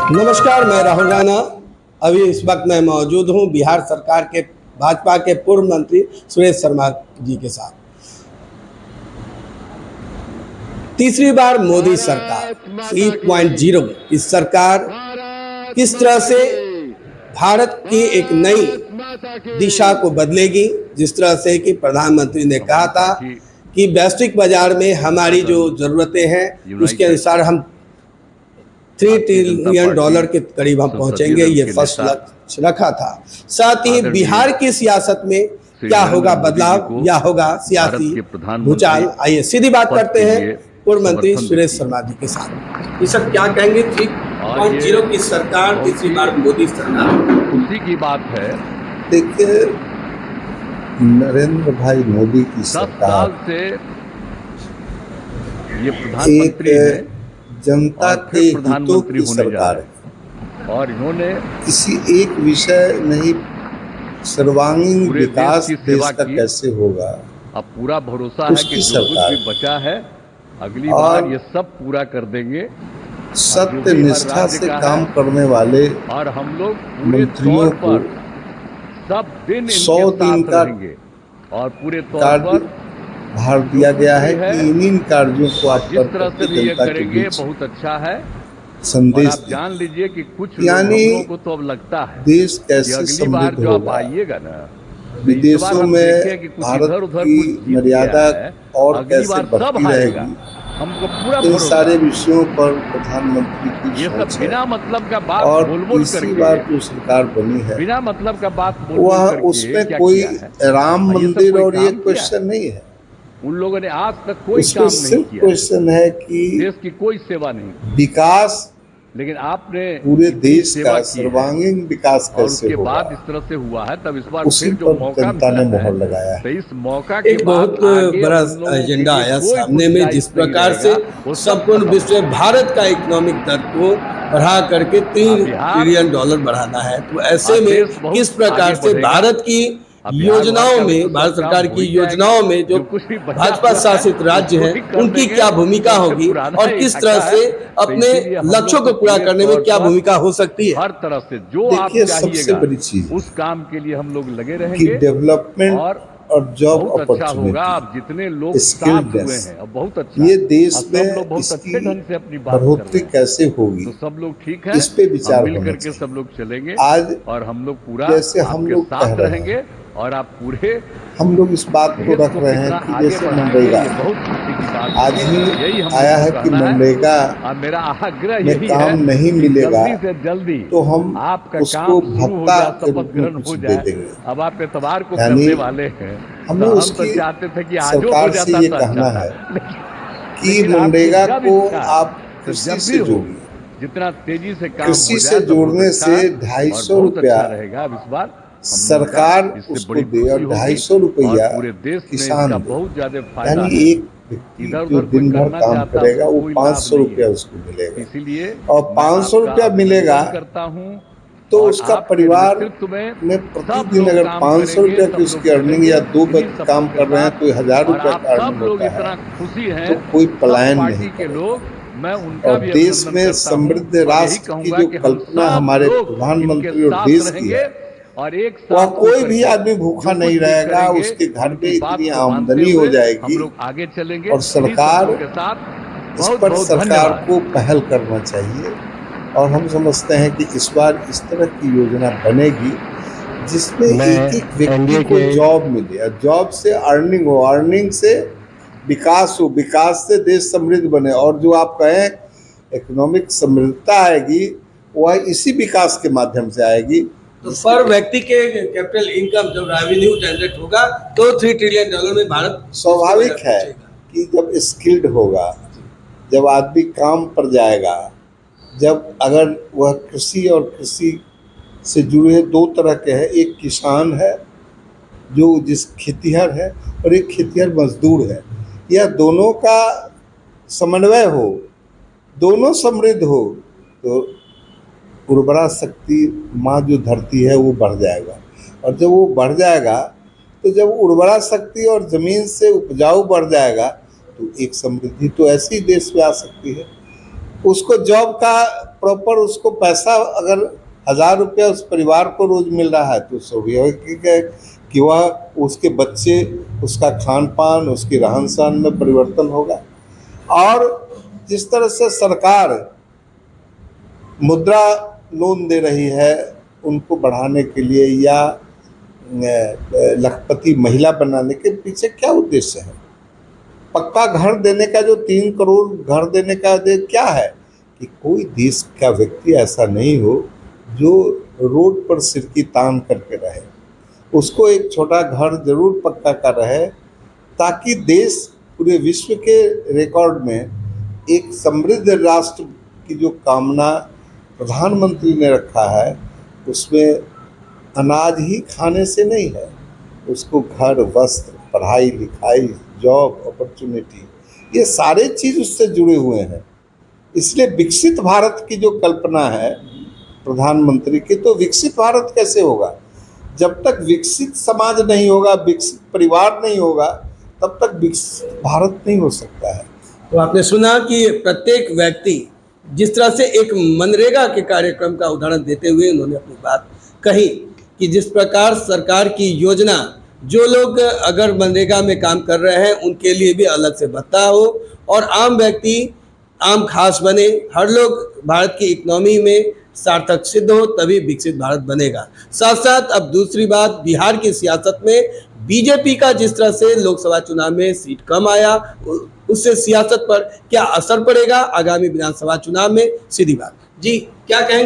नमस्कार, मैं राहुल राणा। अभी इस वक्त मैं मौजूद हूं बिहार सरकार के भाजपा के पूर्व मंत्री सुरेश शर्मा जी के साथ। तीसरी बार मोदी सरकार 3.0 की सरकार किस तरह से भारत की एक नई दिशा को बदलेगी, जिस तरह से कि प्रधानमंत्री ने कहा था कि वैश्विक बाजार में हमारी जो ज़रूरतें हैं उसके अनुसार हम $3 ट्रिलियन के करीब हम पहुंचेंगे, ये फर्स्ट लक्ष्य रखा था। साथ ही बिहार की सियासत में क्या होगा बदलाव या होगा सियासी भूचाल, आइए सीधी बात करते हैं पूर्व मंत्री सुरेश शर्मा जी के साथ। ये सब क्या कहेंगे 3.0 की सरकार, तीसरी बार मोदी सरकार? खुशी की बात है। देखिए, नरेंद्र भाई मोदी की 10 सरकार साल से ये प्रधानमंत्री है, जनता के हितों की सरकार है और इन्होंने किसी एक विषय नहीं, सर्वांगीण विकास देश का कैसे होगा, अब पूरा भरोसा है कि जो कुछ भी बचा है अगली बार ये सब पूरा कर देंगे। सत्य निष्ठा से काम करने वाले और हम लोग मंत्रियों को सब दिन 100 दिन का और पूरे तौर पर भार दिया गया है कि इन कार्यों को आप जिस तरह से भी ये करेंगे बहुत अच्छा है। संदेश आप जान लीजिए कि कुछ यानी लोगों को तो अब लगता है देश कैसे अगली बार समृद्ध जो आप होगा। आइएगा ना, विदेशों में भारत की मर्यादा और कैसे बढ़ती रहेगी, हमको पूरा इन सारे विषयों पर प्रधानमंत्री की ये सब बिना मतलब का बात और बोल तीसरी बार जो सरकार बनी है बिना मतलब का बात वह उसमें कोई राम मंदिर और ये क्वेश्चन नहीं है। उन लोगों ने आज तक कोई काम नहीं किया। क्वेश्चन है कि देश की कोई सेवा नहीं, विकास, लेकिन आपने पूरे देश का सर्वांगीण विकास कैसे होगा, बाद इस तरह से हुआ है। तब इस बार उसी फिर जो पर मौका जनता ने मोहर लगाया है। तो इस मौका के एक बहुत बड़ा एजेंडा आया सामने में, जिस प्रकार से संपूर्ण विश्व में भारत का इकोनॉमिक दर को बढ़ा करके $3 ट्रिलियन बढ़ाना है। तो ऐसे में किस प्रकार से भारत की योजनाओं में, भारत सरकार की योजनाओं में जो भाजपा शासित राज्य हैं उनकी क्या भूमिका होगी और किस तरह से अपने लक्ष्यों को पूरा करने में क्या भूमिका हो सकती है? हर तरह से जो आप सबसे बड़ी चीज उस काम के लिए हम लोग लगे रहेंगे कि डेवलपमेंट और जॉब अपॉर्चुनिटी होगा। अब जितने लोग साथ हुए हैं अब बहुत अच्छा, ये देश में बहुत अच्छे ढंग से अपनी बढ़ोतरी कैसे होगी, तो सब लोग ठीक है, इस पे विचार मिल करके सब लोग चलेंगे आज। और हम लोग पूरा जैसे हम लोग साथ रहेंगे और आप पूरे हम लोग इस बात को रख रहे हैं कि जैसे मनरेगा आज ही आया है कि मनरेगा मेरा आग्रह में काम नहीं मिलेगा जल्दी तो हम उसको भत्ता के रूप में कुछ दे देंगे। अब आप एतवार को करने वाले हैं, हमें उसकी चाहते थे कि सरकार से ये कहना है कि मनरेगा को आप कृषि से जोड़िए, जितना तेजी से कृषि से जोड़ने से 250 रुपया रहेगा। अब इस बार सरकार उसको दे और 250 रुपया किसान दे, बहुत ज्यादा यानी एक व्यक्ति जो दिन भर काम करेगा वो 500 रुपया उसको मिलेगा। इसीलिए और 500 रुपया मिलेगा करता हूँ तो उसका परिवार में प्रतिदिन अगर 500 रुपया की उसकी अर्निंग या 2 व्यक्ति काम कर रहे हैं तो 1000 रुपया का अर्निंग होता है, तो कोई पलायन नहीं करेगा। और देश में समृद्ध राष्ट्र की जो कल्पना हमारे प्रधानमंत्री और देश की है, वह कोई भी आदमी भूखा नहीं रहेगा, उसके घर में इतनी आमदनी हो जाएगी। और सरकार, इस पर सरकार को पहल करना चाहिए और हम समझते हैं कि इस बार इस तरह की योजना बनेगी जिसमें एक एक व्यक्ति को जॉब मिले और जॉब से अर्निंग हो, अर्निंग से विकास हो, विकास से देश समृद्ध बने। और जो आप कहें इकोनॉमिक समृद्धता आएगी वह इसी विकास के माध्यम से आएगी। तो पर व्यक्ति के कैपिटल इनकम जब रेवेन्यू जनरेट होगा तो $3 ट्रिलियन में भारत स्वाभाविक है कि जब स्किल्ड होगा, जब आदमी काम पर जाएगा, जब अगर वह कृषि और कृषि से जुड़े 2 तरह के हैं, एक किसान है जो जिस खेतिहर है और एक खेतिहर मजदूर है, यह दोनों का समन्वय हो, दोनों समृद्ध हो तो उर्वरा शक्ति माँ जो धरती है वो बढ़ जाएगा। और जब वो बढ़ जाएगा तो जब उर्वरा शक्ति और ज़मीन से उपजाऊ बढ़ जाएगा तो एक समृद्धि तो ऐसी देश में आ सकती है। उसको जॉब का प्रॉपर उसको पैसा अगर 1000 रुपया उस परिवार को रोज मिल रहा है तो स्वाभाविक है कि वह उसके बच्चे, उसका खान पान, उसकी रहन सहन में परिवर्तन होगा। और जिस तरह से सरकार मुद्रा लोन दे रही है उनको बढ़ाने के लिए या लखपति महिला बनाने के पीछे क्या उद्देश्य है? पक्का घर देने का जो 3 करोड़ घर देने का क्या है कि कोई देश का व्यक्ति ऐसा नहीं हो जो रोड पर सिर की तान करके रहे, उसको एक छोटा घर जरूर पक्का का रहे, ताकि देश पूरे विश्व के रिकॉर्ड में एक समृद्ध राष्ट्र की जो कामना प्रधानमंत्री ने रखा है उसमें अनाज ही खाने से नहीं है, उसको घर, वस्त्र, पढ़ाई लिखाई, जॉब अपॉर्चुनिटी, ये सारे चीज़ उससे जुड़े हुए हैं। इसलिए विकसित भारत की जो कल्पना है प्रधानमंत्री की, तो विकसित भारत कैसे होगा? जब तक विकसित समाज नहीं होगा, विकसित परिवार नहीं होगा, तब तक विकसित भारत नहीं हो सकता है। तो आपने सुना कि प्रत्येक व्यक्ति जिस तरह से एक मनरेगा के कार्यक्रम का उदाहरण देते हुए उन्होंने अपनी बात कही कि जिस प्रकार सरकार की योजना, जो लोग अगर मनरेगा में काम कर रहे हैं उनके लिए भी अलग से भत्ता हो और आम व्यक्ति आम खास बने, हर लोग भारत की इकोनॉमी में सार्थक सिद्ध हो, तभी विकसित भारत बनेगा। साथ साथ अब दूसरी बात, बिहार की सियासत में बीजेपी का जिस तरह से लोकसभा चुनाव में सीट कम आया, उससे सियासत पर क्या असर पड़ेगा आगामी विधानसभा चुनाव में, सीधी बात। जी क्या कहेंगे?